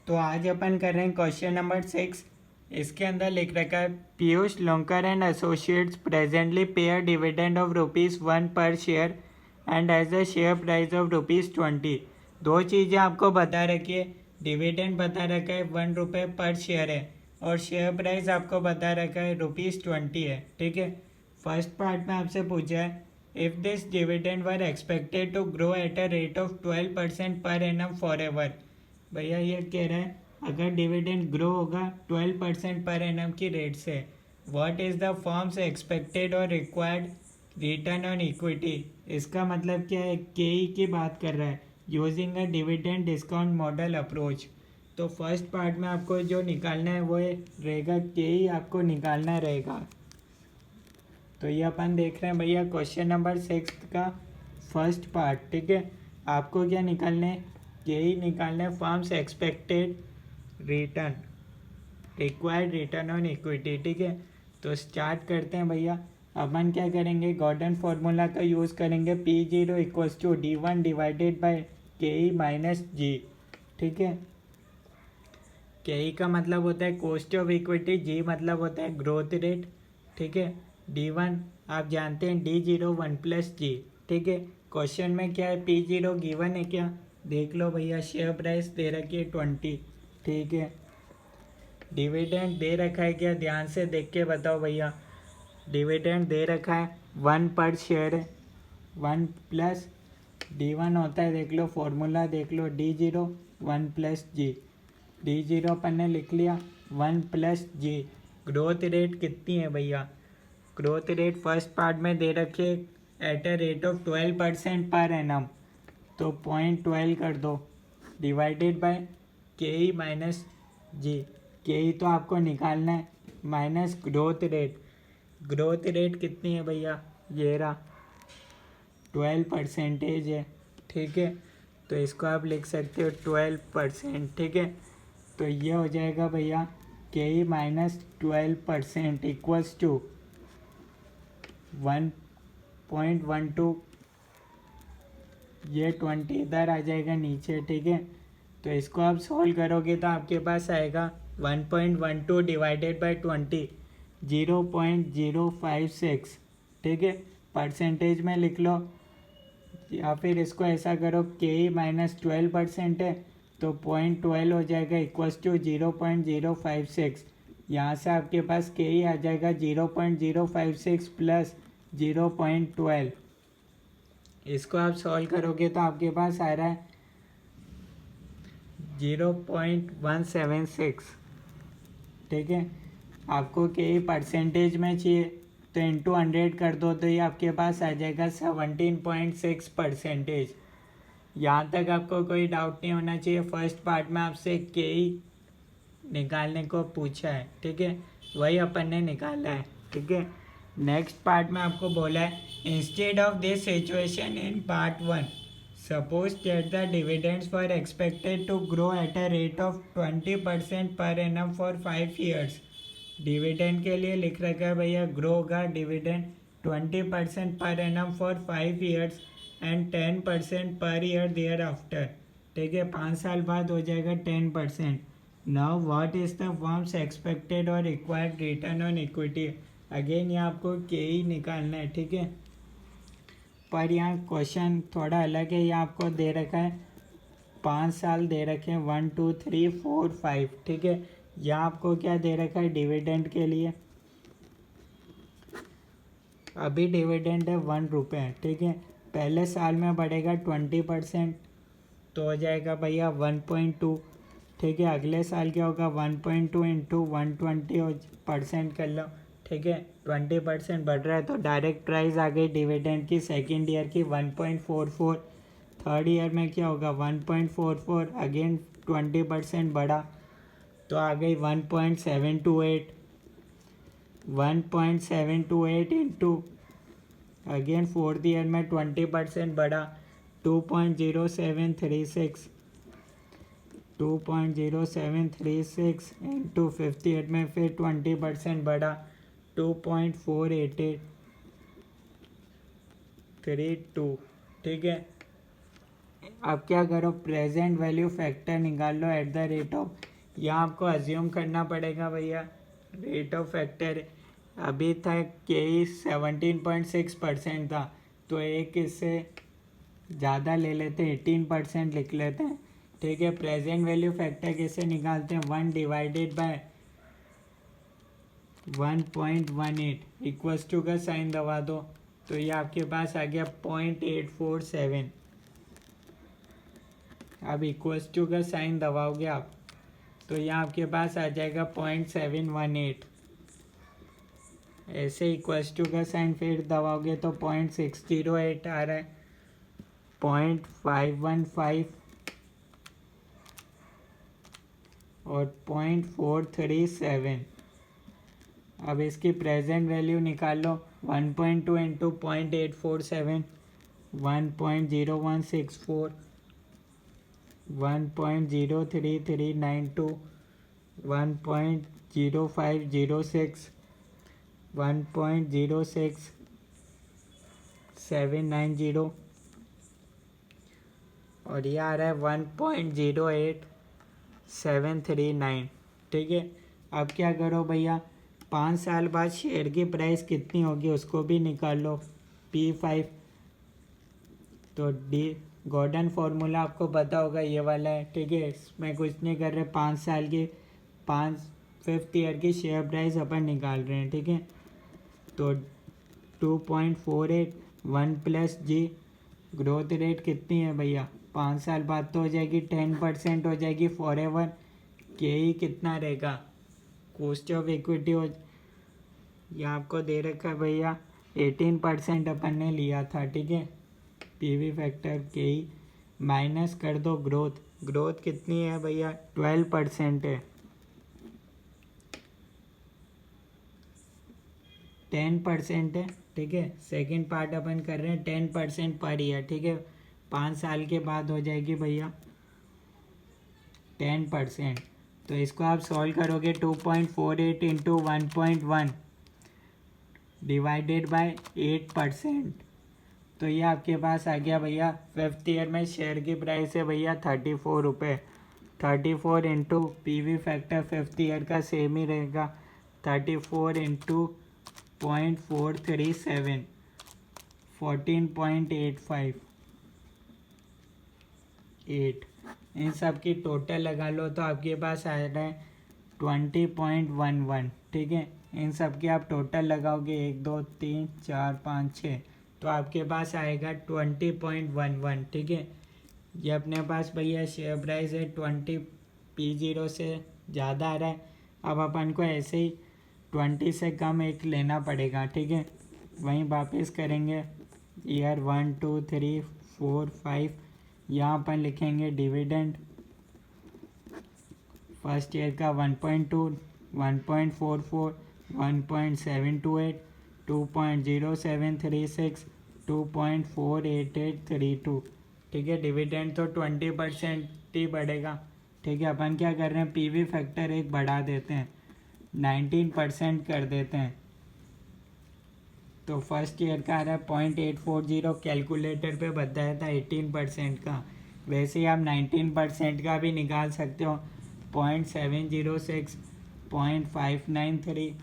तो आज अपन कर रहे हैं क्वेश्चन नंबर 6। इसके अंदर लिख रखा है Piyush Lonkar and associates presently pay a dividend of ₹1 per share and as a share price of ₹20। दो चीज़ें आपको बता रखी है। डिविडेंड बता रखा है ₹1 पर शेयर है और शेयर प्राइस आपको बता रखा है ₹20 है। ठीक है। फर्स्ट पार्ट में आपसे पूछा है if this dividend were expected to grow at a rate of 12% per annum for ever. भैया ये कह रहा है अगर डिविडेंड ग्रो होगा 12% पर एनम की रेट से, what is the firm's expected और रिक्वायर्ड रिटर्न ऑन इक्विटी। इसका मतलब क्या है, केई की बात कर रहा है using a dividend discount model approach. तो फर्स्ट पार्ट में आपको जो निकालना है वो रहेगा केई, आपको निकालना रहेगा। तो ये अपन देख रहे हैं भैया क्वेश्चन नंबर 6 का फर्स्ट पार्ट। ठीक है। आपको क्या निकालना है, यही निकालना है firms expected return, required return on equity. ठीक है। तो स्टार्ट करते हैं भैया। अपन क्या करेंगे, गॉर्डन फार्मूला का यूज़ करेंगे। P0 = D1 डिवाइडेड बाय के माइनस जी। ठीक है। के का मतलब होता है कॉस्ट ऑफ इक्विटी, जी मतलब होता है ग्रोथ रेट। ठीक है। D1 आप जानते हैं D0 1+G। ठीक है। क्वेश्चन में क्या है, P0 गिवन है क्या, देख लो भैया। शेयर प्राइस दे रखी है 20। ठीक है। डिविडेंड दे रखा है क्या, ध्यान से देख के बताओ भैया। डिविडेंड दे रखा है 1 पर शेयर है, 1 प्लस D1 होता है, देख लो फॉर्मूला देख लो, D0 1+G। D0 अपन ने लिख लिया 1+G। ग्रोथ रेट कितनी है भैया, ग्रोथ रेट फर्स्ट पार्ट में दे रखे eight a rate of 12% per annum. तो 0.12 कर दो डिवाइडेड बाय के माइनस जी। के तो आपको निकालना है minus growth rate. Growth rate कितनी है भैया, ये रहा 12% है। ठीक है। तो इसको आप लिख सकते हो 12%। ठीक है। तो ये हो जाएगा भैया के माइनस 12% इक्वल्स टू 1.12। ये 20 इधर आ जाएगा नीचे। ठीक है। तो इसको आप सॉल्व करोगे तो आपके पास आएगा 1.12 डिवाइडेड बाई 20, 0.056। ठीक है। परसेंटेज में लिख लो, या फिर इसको ऐसा करो के माइनस 12% है तो 0.12 हो जाएगा इक्वल्स टू 0.056। यहाँ से आपके पास के आ जाएगा 0.056 प्लस 0.12। इसको आप सॉल्व करोगे तो आपके पास आ रहा है 0.176। ठीक है। आपको के परसेंटेज में चाहिए तो इंटू 100 कर दो तो ये आपके पास आ जाएगा 17.6%। यहाँ तक आपको कोई डाउट नहीं होना चाहिए। फर्स्ट पार्ट में आपसे के निकालने को पूछा है। ठीक है। वही अपन ने निकाला है। ठीक है। नेक्स्ट पार्ट में आपको बोला है instead of this situation in part 1, suppose that the dividends were expected to grow at a rate of 20% per annum for 5 years. Dividend के लिए लिख रखा है भैया ग्रो होगा dividend 20% per annum for 5 years and 10% per year there after. ठीक है। 5 साल बाद हो जाएगा 10%। Now what is the firm's expected और required return on equity. Again ये आपको के ही निकालना है। ठीक है। पर यहाँ क्वेश्चन थोड़ा अलग है। ये आपको दे रखा है 5 साल दे रखे हैं, 1 2 3 4 5। ठीक है। यहाँ आपको क्या दे रखा है, डिविडेंड के लिए अभी डिविडेंड है ₹1। ठीक है। पहले साल में बढ़ेगा 20% तो हो जाएगा भैया 1.2। ठीक है। अगले साल क्या होगा 1.2 इंटू 120% कर लो। ठीक है। 20% बढ़ रहा है तो डायरेक्ट प्राइस आ गई डिविडेंड की सेकेंड ईयर की 1.44। थर्ड ईयर में क्या होगा 1.44, अगेन 20% बढ़ा तो आ गई 1.728। 1.728 इंटू अगेन फोर्थ ईयर में 20% बढ़ा 2.0736। 2.0736 इंटू फिफ्थ ईयर में फिर 20% बढ़ा 2.48832। ठीक है। अब क्या करो, प्रेजेंट वैल्यू फैक्टर निकाल लो एट द रेट ऑफ, यहाँ आपको अज्यूम करना पड़ेगा भैया रेट ऑफ फैक्टर अभी तक के 17.6% था, तो एक इससे ज़्यादा ले लेते हैं, 18% लिख लेते हैं। ठीक है, प्रेजेंट वैल्यू फैक्टर कैसे निकालते हैं, 1 डिवाइडेड बाय 1.18 इक्वल्स टू का साइन दबा दो, तो ये आपके पास आ गया 0.847। अब इक्वल्स टू का साइन दबाओगे आप तो यहाँ आपके पास आ जाएगा 0.718। ऐसे इक्वल्स टू का साइन फिर दबाओगे तो 0.608 आ रहा है, 0.515 और 0.437। अब इसकी प्रेजेंट वैल्यू निकाल लो, 1.2 इंटू 0.847, 1.0164, 1.03392, 1.0506, 1.06790 और ये आ रहा है 1.08739। ठीक है, अब क्या करो भैया, 5 साल बाद शेयर की प्राइस कितनी होगी उसको भी निकाल लो, P5। तो डी गॉर्डन फार्मूला आपको पता होगा, ये वाला है। ठीक है, इसमें कुछ नहीं कर रहे, 5 साल की 5th ईयर की शेयर प्राइस अपन निकाल रहे हैं। ठीक है, तो 2.48 1 प्लस जी, ग्रोथ रेट कितनी है भैया, 5 साल बाद तो हो जाएगी 10% हो जाएगी फॉर एवर। के ही कितना रहेगा, कॉस्ट ऑफ इक्विटी हो, ये आपको दे रखा है भैया 18% अपन ने लिया था। ठीक है, पीवी फैक्टर के ही माइनस कर दो ग्रोथ, ग्रोथ कितनी है भैया 12% है, 10% है। ठीक है, सेकंड पार्ट अपन कर रहे हैं 10% पर ईयर। ठीक है, 5 साल के बाद हो जाएगी भैया 10%। तो इसको आप सॉल्व करोगे 2.48 इंटू 1.1 डिवाइडेड बाय 8%, तो ये आपके पास आ गया भैया 5th ईयर में शेयर की प्राइस है भैया 34 रुपये। 34 into P V factor 5th year का सेम ही रहेगा, 34 इंटू 0.437, 14.858। इन सब की टोटल लगा लो तो आपके पास आ रहा है 20.11। ठीक है, इन सब की आप टोटल लगाओगे 1 2 3 4 5 6, तो आपके पास आएगा 20.11। ठीक है, ये अपने पास भैया शेयर प्राइस है 20 P0 से ज़्यादा आ रहा है। अब अपन को ऐसे ही 20 से कम एक लेना पड़ेगा। ठीक है, वहीं वापस करेंगे ईयर 1 2 3 4 5, यहाँ अपन लिखेंगे डिविडेंड फर्स्ट ईयर का 1.2, 1.44, 1.728, 2.0736, 2.48832। ठीक है, डिविडेंड तो 20% ही बढ़ेगा। ठीक है, अपन क्या कर रहे हैं, पीवी फैक्टर एक बढ़ा देते हैं, 19% कर देते हैं, तो फर्स्ट ईयर का आ रहा है 0.840, कैलकुलेटर पे बताया था 18% का, वैसे ही आप 19% का भी निकाल सकते हो, 0.706, 0.593,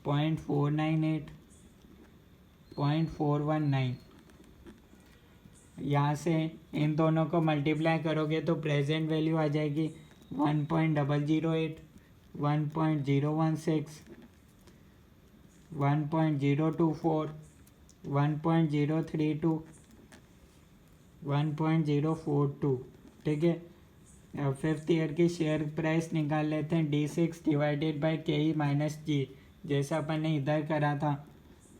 0.498, 0.419। यहाँ से इन दोनों को मल्टीप्लाई करोगे तो प्रेजेंट वैल्यू आ जाएगी 1.008, 1.016, 1.024, 1.032, 1.042। ठीक है, 5th ईयर की शेयर प्राइस निकाल लेते हैं, D6 डिवाइडेड बाई के ई माइनस जी, जैसा अपन ने इधर करा था।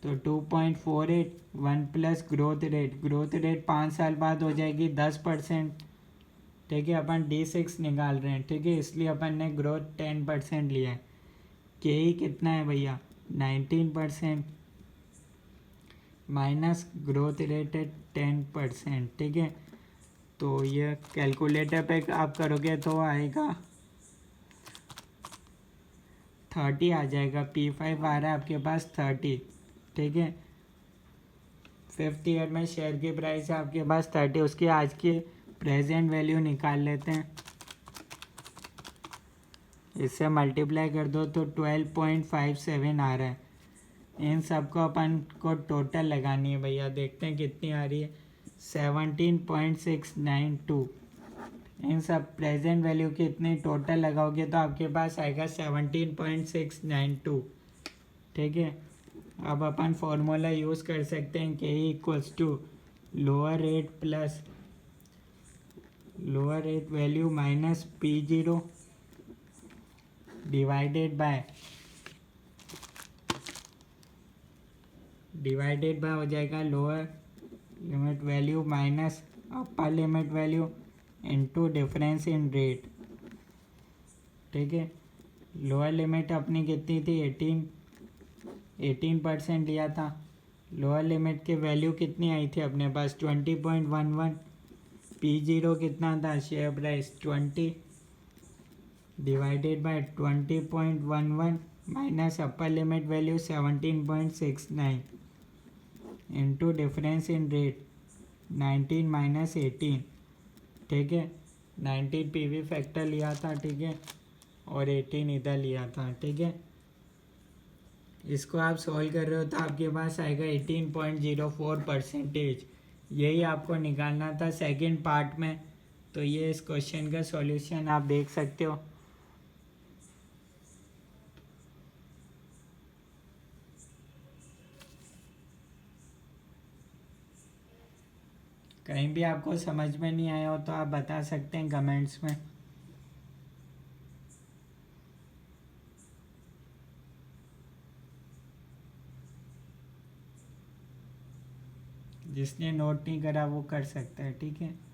तो 2.48 1 plus growth rate, growth rate 5 साल बाद हो जाएगी 10%। ठीक है, अपन D6 निकाल रहे हैं। ठीक है, इसलिए अपन ने ग्रोथ 10% लिया है। के ई कितना है भैया 19% माइनस ग्रोथ रेट है 10%। ठीक है, तो ये कैलकुलेटर पे आप करोगे तो आएगा 30 आ जाएगा, P5 आ रहा है आपके पास 30। ठीक है, 5th ईयर में शेयर की प्राइस है आपके पास 30, उसकी आज की प्रेजेंट वैल्यू निकाल लेते हैं। इससे मल्टीप्लाई कर दो तो 12.57 आ रहा है। इन सबको अपन को टोटल लगानी है भैया, देखते हैं कितनी आ रही है। 17.692। इन सब प्रेजेंट वैल्यू की इतनी टोटल लगाओगे तो आपके पास आएगा 17.692। ठीक है, अब अपन फॉर्मूला यूज़ कर सकते हैं के equals to lower rate plus lower rate value minus P0 divided by हो जाएगा lower limit value minus upper limit value into difference in rate. ठीक है, लोअर लिमिट अपनी कितनी थी 18% लिया था। लोअर लिमिट की वैल्यू कितनी आई थी अपने पास 20.11। P0 कितना था share price 20 divided by 20.11 minus upper limit value 17.69 into difference in rate 19 minus 18। ठीक है, 19 PV फैक्टर लिया था, ठीक है, और 18 इधर लिया था। ठीक है, इसको आप सॉल्व कर रहे हो तो आपके पास आएगा 18.04%। यही आपको निकालना था सेकंड पार्ट में। तो ये इस क्वेश्चन का सॉल्यूशन आप देख सकते हो। कहीं भी आपको समझ में नहीं आया हो तो आप बता सकते हैं कमेंट्स में। जिसने नोट नहीं करा वो कर सकता है। ठीक है।